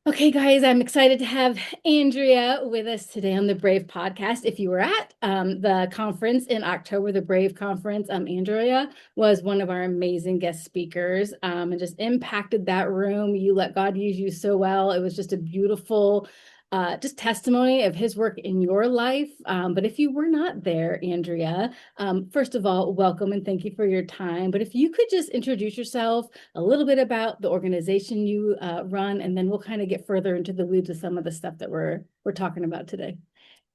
Okay, guys, I'm excited to have Andrea with us today on the Brave podcast. If you were at the conference in October, the Brave conference, Andrea was one of our amazing guest speakers and just impacted that room. You let God use you so well. It was just a beautiful just testimony of his work in your life. But if you were not there, Andrea, first of all, welcome and thank you for your time. But if you could just introduce yourself, a little bit about the organization you run, and then we'll kind of get further into the weeds of some of the stuff that we're talking about today.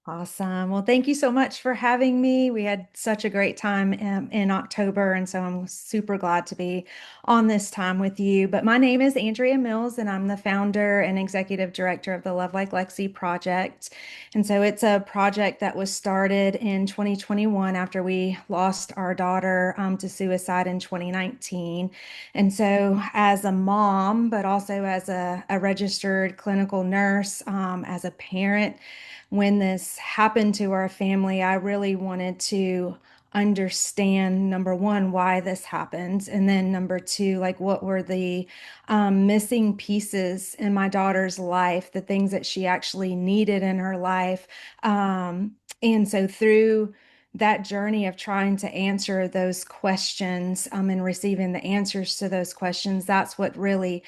Awesome. Well, thank you so much for having me. We had such a great time in October, and so I'm super glad to be on this time with you. But my name is Andrea Mills, and I'm the founder and executive director of the Love Like Lexi project. And so it's a project that was started in 2021 after we lost our daughter to suicide in 2019. And so, as a mom, but also as a registered clinical nurse, as a parent, when this happened to our family, I really wanted to understand number one, why this happened. And then number two, like what were the missing pieces in my daughter's life, the things that she actually needed in her life. And so through that journey of trying to answer those questions and receiving the answers to those questions, that's what really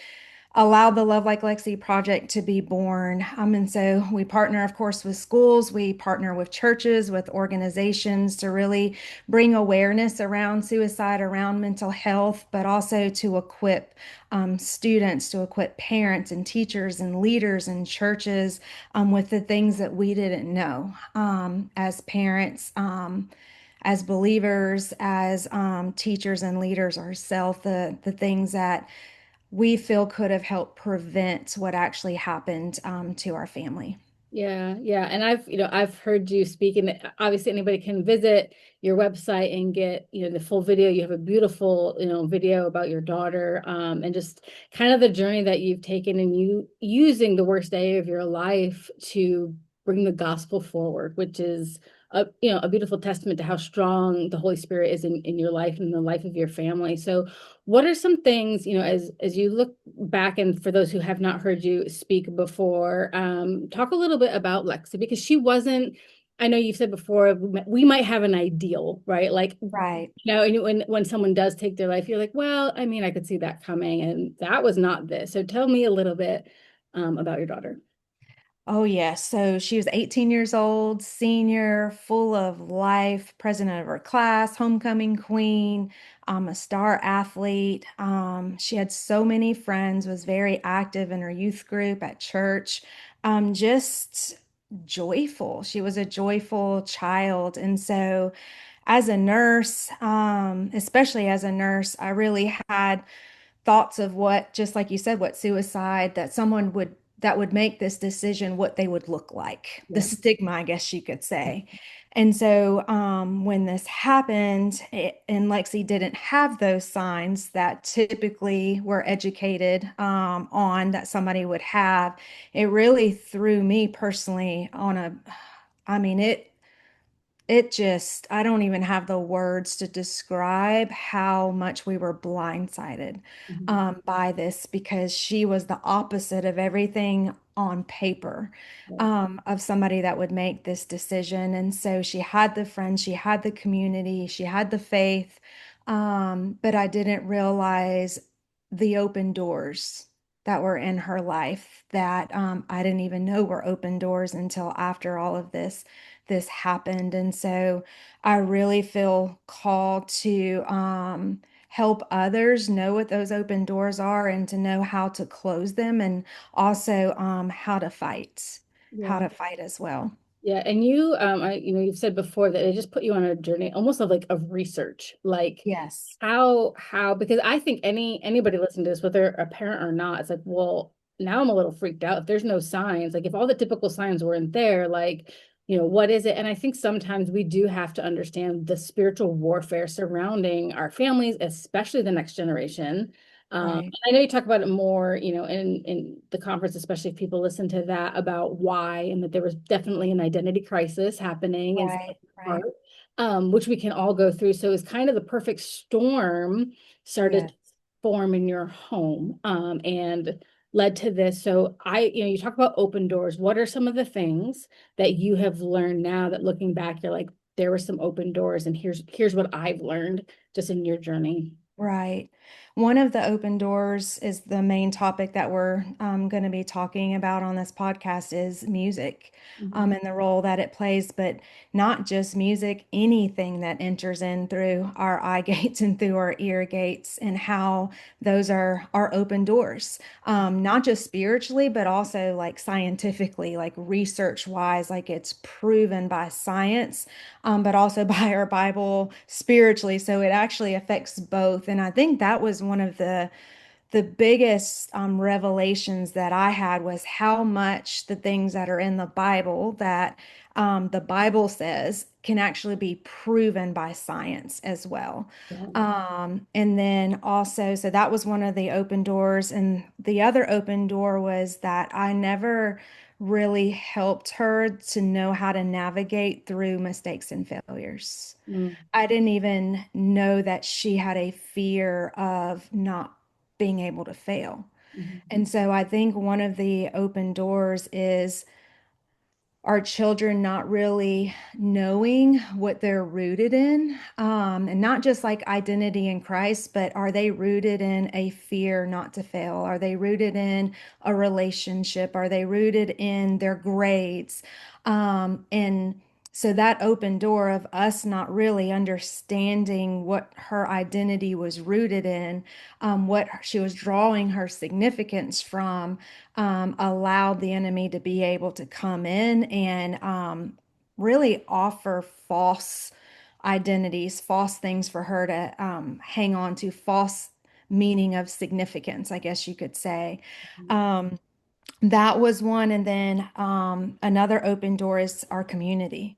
allowed the Love Like Lexi project to be born. And so we partner, of course, with schools, we partner with churches, with organizations to really bring awareness around suicide, around mental health, but also to equip students, to equip parents and teachers and leaders in churches with the things that we didn't know as parents. As believers, as teachers and leaders ourselves, the things that we feel could have helped prevent what actually happened to our family. Yeah, yeah. And I've heard you speak, and obviously anybody can visit your website and get, the full video. You have a beautiful, video about your daughter, and just kind of the journey that you've taken and you using the worst day of your life to bring the gospel forward, which is a beautiful testament to how strong the Holy Spirit is in your life and the life of your family. So what are some things, as you look back, and for those who have not heard you speak before, talk a little bit about Lexi, because she wasn't, I know you've said before, we might have an ideal, right? Like, Right. and when someone does take their life, you're like, well, I mean, I could see that coming, and that was not this. So tell me a little bit about your daughter. Oh, yes. So she was 18 years old, senior, full of life, president of her class, homecoming queen, a star athlete. She had so many friends, was very active in her youth group at church, just joyful. She was a joyful child. And so, as a nurse, especially as a nurse, I really had thoughts of what, just like you said, what suicide, that someone would make this decision, what they would look like, the Yeah. stigma, I guess you could say. And so when this happened, and Lexi didn't have those signs that typically were educated on that somebody would have, it really threw me personally on a, I mean, it just, I don't even have the words to describe how much we were blindsided Mhm. by this, because she was the opposite of everything on paper, Yeah. of somebody that would make this decision. And so she had the friends, she had the community, she had the faith, but I didn't realize the open doors that were in her life that I didn't even know were open doors until after all of this happened. And so I really feel called to help others know what those open doors are and to know how to close them, and also how Yeah. to fight as well. Yeah, and you've said before that they just put you on a journey almost of like of research, like Yes. how because I think anybody listening to this, whether a parent or not, it's like, well, now I'm a little freaked out. If there's no signs, like if all the typical signs weren't there, like, what is it? And I think sometimes we do have to understand the spiritual warfare surrounding our families, especially the next generation. Right. I know you talk about it more, in the conference, especially if people listen to that about why, and that there was definitely an identity crisis happening in some Right. part, Right. which we can all go through. So it's kind of the perfect storm started Yes. to form in your home. And led to this. So you talk about open doors. What are some of the things that you have learned now that looking back, you're like, there were some open doors and here's what I've learned just in your journey. Right. One of the open doors is the main topic that we're going to be talking about on this podcast is music, Mhm. and the role that it plays, but not just music, anything that enters in through our eye gates and through our ear gates, and how those are our open doors, not just spiritually, but also like scientifically, like research wise, like it's proven by science, but also by our Bible spiritually. So it actually affects both. And I think that was one of the biggest revelations that I had was how much the things that are in the Bible that the Bible says can actually be proven by science as well. Yeah. And then also, so that was one of the open doors. And the other open door was that I never really helped her to know how to navigate through mistakes and failures. Mm, I didn't even know that she had a fear of not being able to fail. mhm, And so I think one of the open doors is our children not really knowing what they're rooted in, and not just like identity in Christ, but are they rooted in a fear not to fail? Are they rooted in a relationship? Are they rooted in their grades? And so that open door of us not really understanding what her identity was rooted in, what she was drawing her significance from, allowed the enemy to be able to come in and really offer false identities, false things for her to hang on to, false meaning of significance, I guess you could say. mhm. Um, that was one. And then another open door is our community.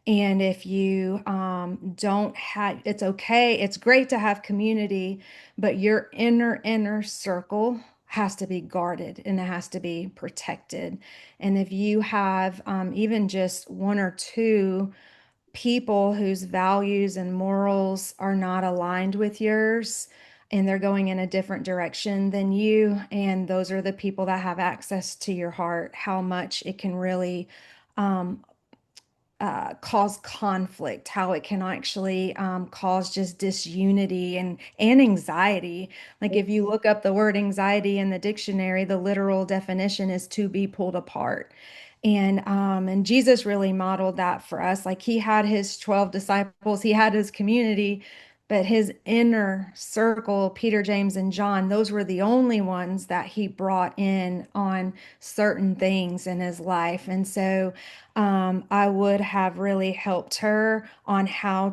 And if you don't have, it's okay. It's great to have community, but your inner circle has to be guarded and it has to be protected. And if you have even just one or two people whose values and morals are not aligned with yours, and they're going in a different direction than you, and those are the people that have access to your heart, how much it can really um, cause conflict, how it can actually cause just disunity and anxiety. Like if you look up the word anxiety in the dictionary, the literal definition is to be pulled apart. And Jesus really modeled that for us. Like he had his 12 disciples, he had his community, but his inner circle, Peter, James, and John, those were the only ones that he brought in on certain things in his life. And so I would have really helped her on how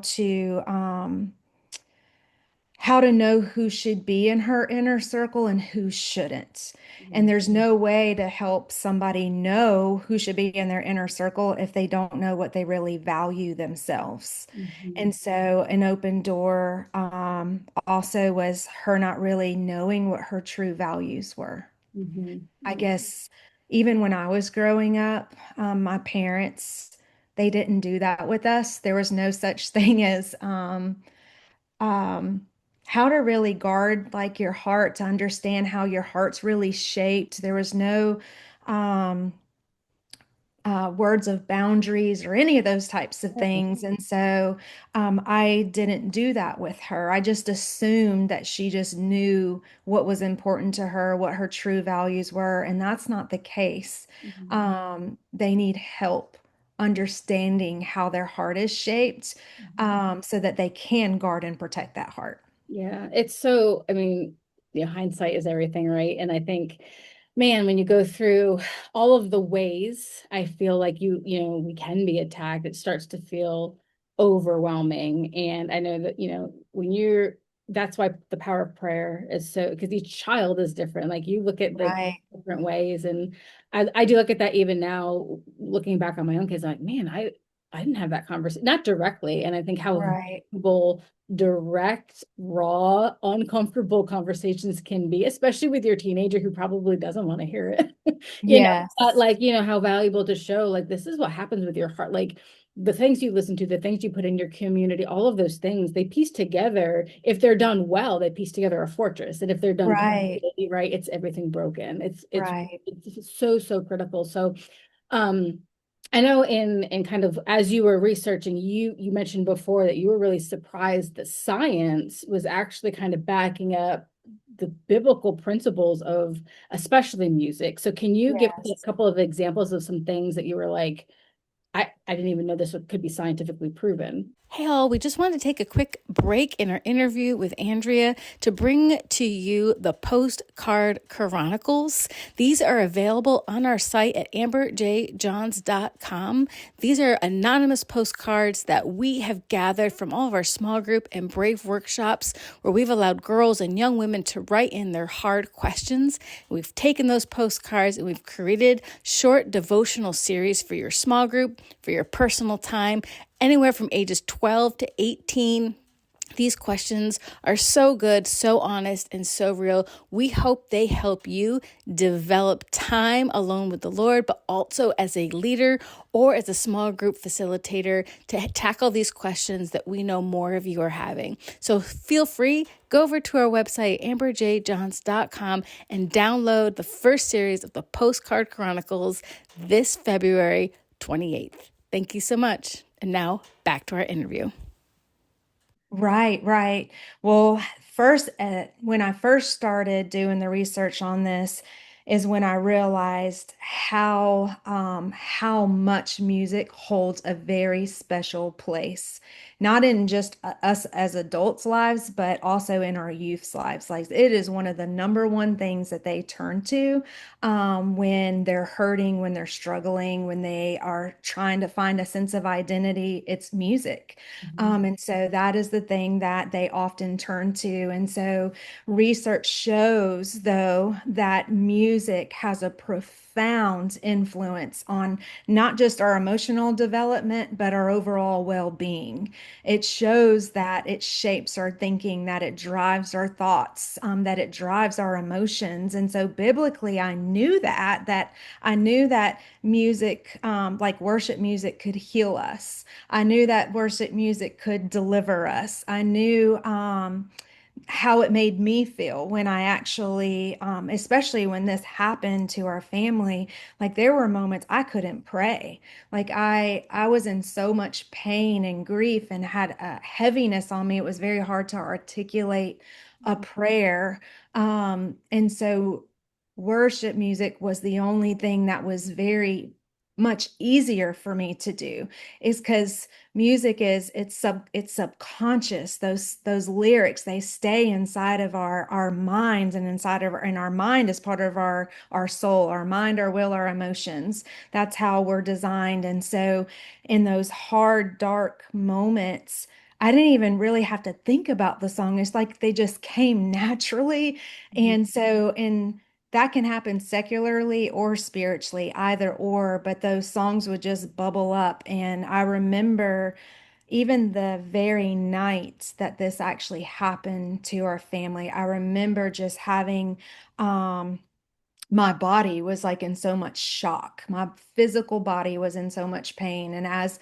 to know who should be in her inner circle and who shouldn't. And Mhm, there's no way to help somebody know who should be in their inner circle if they don't know what they really value themselves. mhm, And so an open door also was her not really knowing what her true values were. mhm, I mhm. guess even when I was growing up, my parents, they didn't do that with us. There was no such thing as um, how to really guard like your heart to understand how your heart's really shaped. There was no um, words of boundaries or any of those types of things. And so I didn't do that with her. I just assumed that she just knew what was important to her, what her true values were. And that's not the case. Mhm, They need help understanding how their heart is shaped, mhm. so that they can guard and protect that heart. Yeah, it's so, I mean, hindsight is everything, right? And I think, man, when you go through all of the ways, I feel like we can be attacked, it starts to feel overwhelming. And I know that, that's why the power of prayer is so, because each child is different. Like you look at like Right, different ways. And I do look at that even now, looking back on my own kids, like, man, I didn't have that conversation, not directly. And I think how right. people direct, raw, uncomfortable conversations can be, especially with your teenager who probably doesn't want to hear it. But Yes. like, how valuable to show, like, this is what happens with your heart. Like, the things you listen to, the things you put in your community, all of those things, they piece together. If they're done well, they piece together a fortress. And if they're done Right, poorly, right, it's everything broken. right. It's so, so critical. So um I know in kind of as you were researching, you mentioned before that you were really surprised that science was actually kind of backing up the biblical principles of especially music. So can you give us a Yes. couple of examples of some things that you were like, I didn't even know this could be scientifically proven? Hey all, we just wanted to take a quick break in our interview with Andrea to bring to you the Postcard Chronicles. These are available on our site at amberjjohns.com. These are anonymous postcards that we have gathered from all of our small group and Brave workshops where we've allowed girls and young women to write in their hard questions. We've taken those postcards and we've created short devotional series for your small group, for your personal time, anywhere from ages 12 to 18. These questions are so good, so honest, and so real. We hope they help you develop time alone with the Lord, but also as a leader or as a small group facilitator to tackle these questions that we know more of you are having. So feel free, go over to our website, amberjjohns.com, and download the first series of the Postcard Chronicles this February 28th. Thank you so much. And now back to our interview. Right, right. Well, first, when I first started doing the research on this, is when I realized how much music holds a very special place, not in just us as adults' lives, but also in our youth's lives. Like it is one of the number one things that they turn to when they're hurting, when they're struggling, when they are trying to find a sense of identity. It's music. Mhm. And so that is the thing that they often turn to. And so research shows, though, that music has a profound influence on not just our emotional development, but our overall well being. It shows that it shapes our thinking, that it drives our thoughts, that it drives our emotions. And so biblically, that I knew that music, like worship music, could heal us. I knew that worship music could deliver us. I knew how it made me feel when I actually, especially when this happened to our family, like there were moments I couldn't pray. Like I was in so much pain and grief and had a heaviness on me. It was very hard to articulate a prayer. And so worship music was the only thing that was very much easier for me to do is because music is it's subconscious. Those lyrics, they stay inside of our minds and inside of and our mind is part of our soul, our mind, our will, our emotions. That's how we're designed. And so in those hard dark moments, I didn't even really have to think about the song. It's like they just came naturally. And so in that can happen secularly or spiritually, either or, but those songs would just bubble up. And I remember even the very night that this actually happened to our family, I remember just having um, my body was like in so much shock. My physical body was in so much pain. And as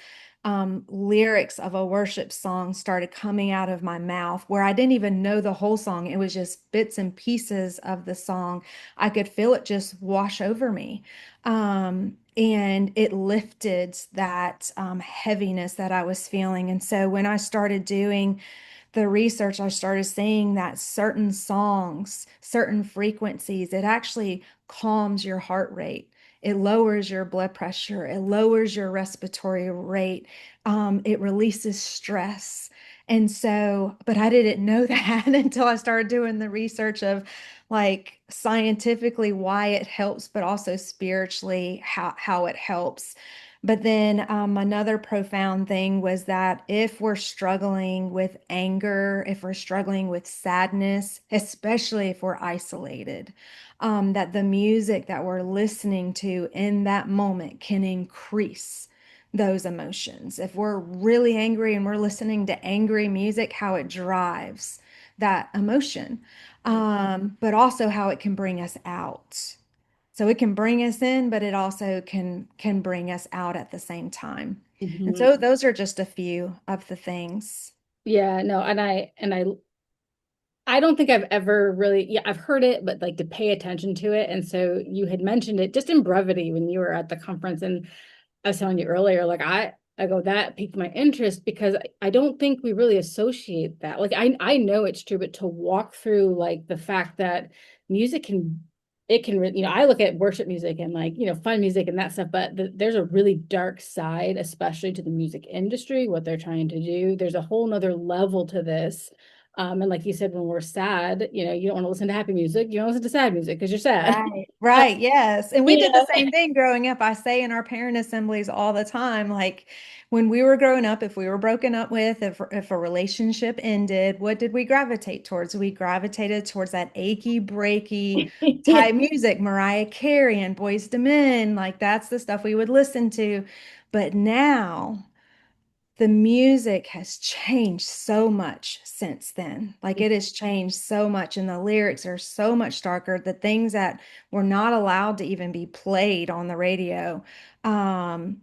lyrics of a worship song started coming out of my mouth, where I didn't even know the whole song, it was just bits and pieces of the song, I could feel it just wash over me. And it lifted that heaviness that I was feeling. And so when I started doing the research, I started seeing that certain songs, certain frequencies, it actually calms your heart rate. It lowers your blood pressure. It lowers your respiratory rate. It releases stress. And so, but I didn't know that until I started doing the research of like scientifically why it helps, but also spiritually how it helps. But then another profound thing was that if we're struggling with anger, if we're struggling with sadness, especially if we're isolated, that the music that we're listening to in that moment can increase those emotions. If we're really angry and we're listening to angry music, how it drives that emotion, but also how it can bring us out. So it can bring us in, but it also can bring us out at the same time. And Mhm. so those are just a few of the things. Yeah, no, and I don't think I've ever really, yeah, I've heard it, but like to pay attention to it. And so you had mentioned it just in brevity when you were at the conference. And I was telling you earlier, like I go, that piqued my interest because I don't think we really associate that. Like I know it's true, but to walk through like the fact that music can, it can, I look at worship music and like, fun music and that stuff, but there's a really dark side, especially to the music industry, what they're trying to do. There's a whole nother level to this. And like you said, when we're sad, you don't want to listen to happy music. You don't listen to sad music because you're sad. Right, right, yes. And we You did the know? same thing growing up. I say in our parent assemblies all the time, like when we were growing up, if we were broken up with, if a relationship ended, what did we gravitate towards? We gravitated towards that achy, breaky Yeah. type music, Mariah Carey and Boyz II Men, like that's the stuff we would listen to. But now, the music has changed so much since then. Like it has changed so much, and the lyrics are so much darker. The things that were not allowed to even be played on the radio, um,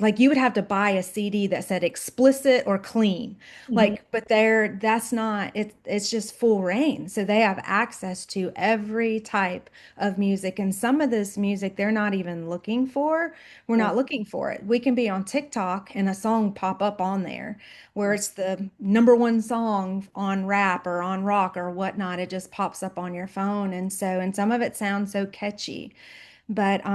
like you would have to buy a CD that said explicit or clean. Mhm. Like, but that's not it's just full reign. So they have access to every type of music. And some of this music they're not even looking for. We're Yeah. not looking for it. We can be on TikTok and a song pop up on there where it's the number one song on rap or on rock or whatnot. It just pops up on your phone. And some of it sounds so catchy. But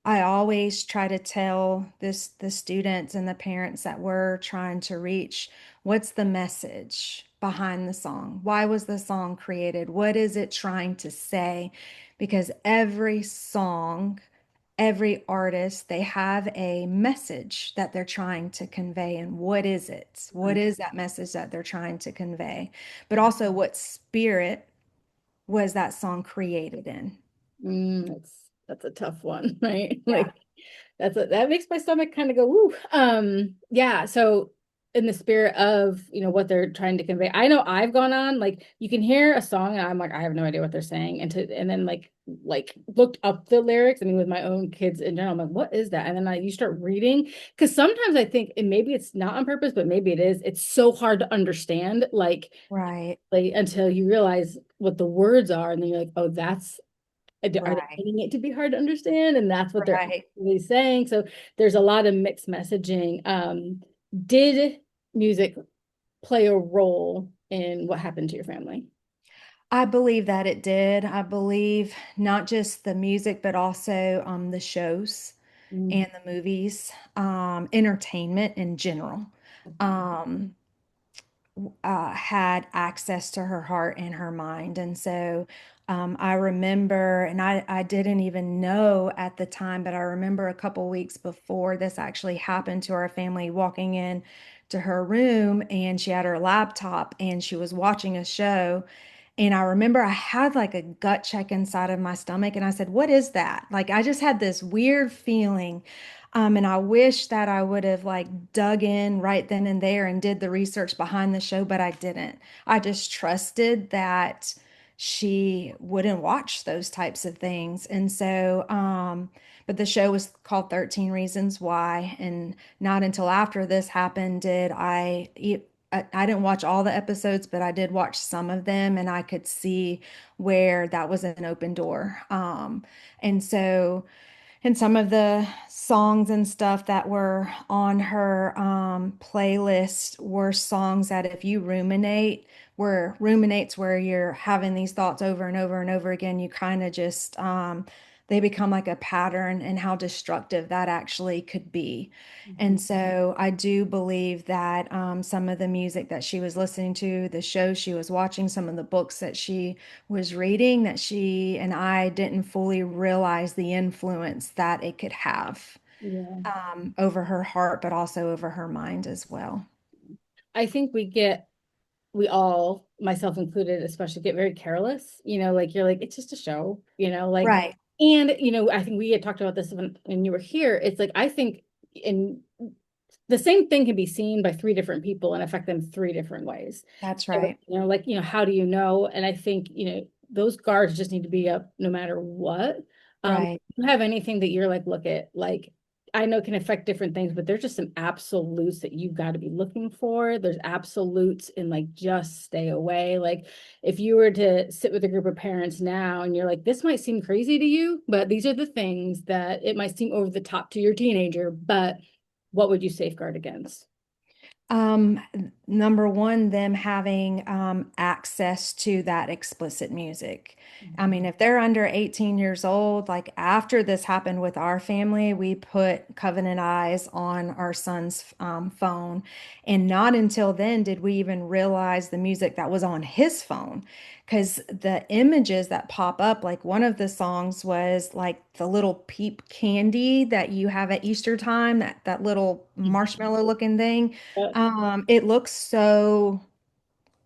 I always try to tell the students and the parents that we're trying to reach, what's the message behind the song? Why was the song created? What is it trying to say? Because every song, every artist, they have a message that they're trying to convey. And what is it? What is that message that they're trying to convey? But also, what spirit was that song created in? That's a tough one, right? Yeah. Like that makes my stomach kind of go, woo. Yeah. So in the spirit of, what they're trying to convey, I know I've gone on, like you can hear a song and I'm like, I have no idea what they're saying. And then like looked up the lyrics. I mean, with my own kids in general, I'm like, what is that? And then you start reading, because sometimes I think, and maybe it's not on purpose, but maybe it is, it's so hard to understand, Right, like until you realize what the words are, and then you're like, oh, are they right, making it to be hard to understand? And that's what they're right. really saying. So there's a lot of mixed messaging. Did music play a role in what happened to your family? I believe that it did. I believe not just the music, but also the shows Mm, and the movies, entertainment in general. Um, had access to her heart and her mind. And so I remember, and I didn't even know at the time, but I remember a couple weeks before this actually happened to our family, walking in to her room and she had her laptop and she was watching a show. And I remember I had like a gut check inside of my stomach and I said, "What is that?" Like I just had this weird feeling. And I wish that I would have like dug in right then and there and did the research behind the show, but I didn't. I just trusted that she wouldn't watch those types of things. And so, but the show was called 13 Reasons Why. And not until after this happened did I didn't watch all the episodes, but I did watch some of them and I could see where that was an open door. And so, and some of the songs and stuff that were on her playlist were songs that if you ruminates where you're having these thoughts over and over and over again, you kind of just they become like a pattern and how destructive that actually could be. mhm. And so I do believe that some of the music that she was listening to, the shows she was watching, some of the books that she was reading, that she and I didn't fully realize the influence that it could have Yeah. over her heart, but also over her mind as well. I think we all, myself included, especially get very careless, like you're like, it's just a show, Right. and, I think we had talked about this when you were here. It's like, I think in the same thing can be seen by three different people and affect them three different ways. That's So, right. how do you know? And I think, those guards just need to be up no matter what. Right. Do you have anything that you're like, look at, like, I know it can affect different things, but there's just some absolutes that you've got to be looking for. There's absolutes in like just stay away. Like if you were to sit with a group of parents now and you're like, this might seem crazy to you, but these are the things that it might seem over the top to your teenager, but what would you safeguard against? Um, Number one, them having access to that explicit music. I Mhm. mean, if they're under 18 years old, like after this happened with our family, we put Covenant Eyes on our son's phone. And not until then did we even realize the music that was on his phone. Because the images that pop up, like one of the songs was like the little peep candy that you have at Easter time, that little marshmallow looking thing. Yep. It looks so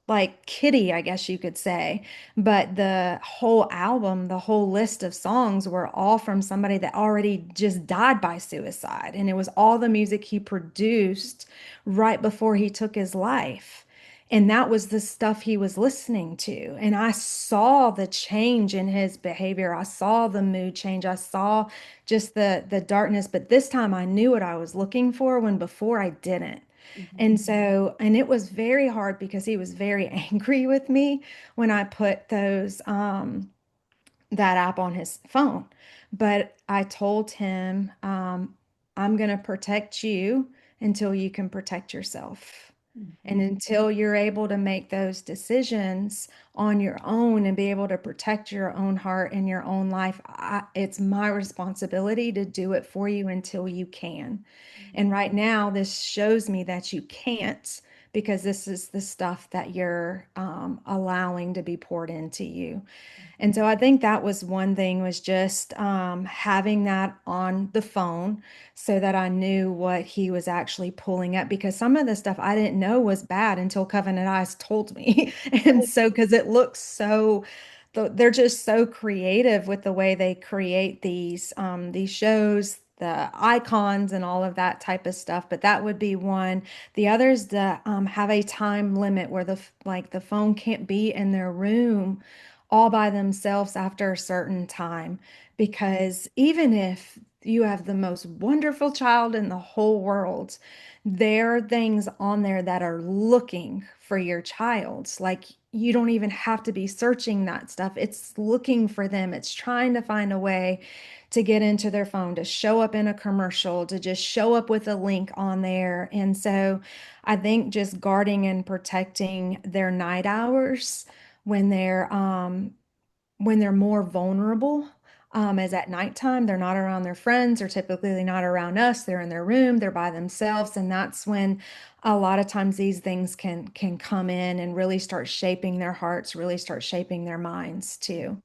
like kitty, I guess you could say. But the whole album, the whole list of songs were all from somebody that already just died by suicide. And it was all the music he produced right before he took his life. And that was the stuff he was listening to. And I saw the change in his behavior. I saw the mood change. I saw just the darkness. But this time I knew what I was looking for when before I didn't. Mhm. And so, and it was very hard because he was very angry with me when I put that app on his phone. But I told him, I'm going to protect you until you can protect yourself. And Mhm. until you're able to make those decisions on your own and be able to protect your own heart and your own life, it's my responsibility to do it for you until you can. And right now, this shows me that you can't because this is the stuff that you're allowing to be poured into you. And so I think that was one thing was just having that on the phone so that I knew what he was actually pulling up because some of the stuff I didn't know was bad until Covenant Eyes told me. And so because it looks so they're just so creative with the way they create these shows, the icons and all of that type of stuff. But that would be one. The others that have a time limit where the phone can't be in their room all by themselves after a certain time. Because even if you have the most wonderful child in the whole world, there are things on there that are looking for your child. Like you don't even have to be searching that stuff. It's looking for them. It's trying to find a way to get into their phone, to show up in a commercial, to just show up with a link on there. And so I think just guarding and protecting their night hours when they're more vulnerable as at nighttime they're not around their friends or typically not around us, they're in their room, they're by themselves, and that's when a lot of times these things can come in and really start shaping their hearts, really start shaping their minds too.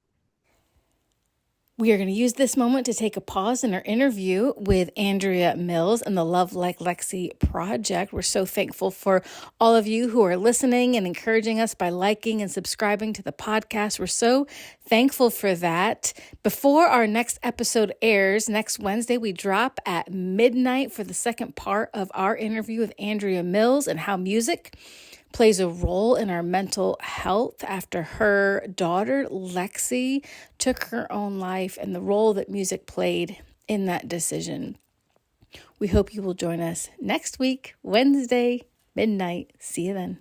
We are going to use this moment to take a pause in our interview with Andrea Mills and the Love Like Lexi Project. We're so thankful for all of you who are listening and encouraging us by liking and subscribing to the podcast. We're so thankful for that. Before our next episode airs next Wednesday, we drop at midnight for the second part of our interview with Andrea Mills and how music plays a role in our mental health after her daughter, Lexi, took her own life and the role that music played in that decision. We hope you will join us next week, Wednesday, midnight. See you then.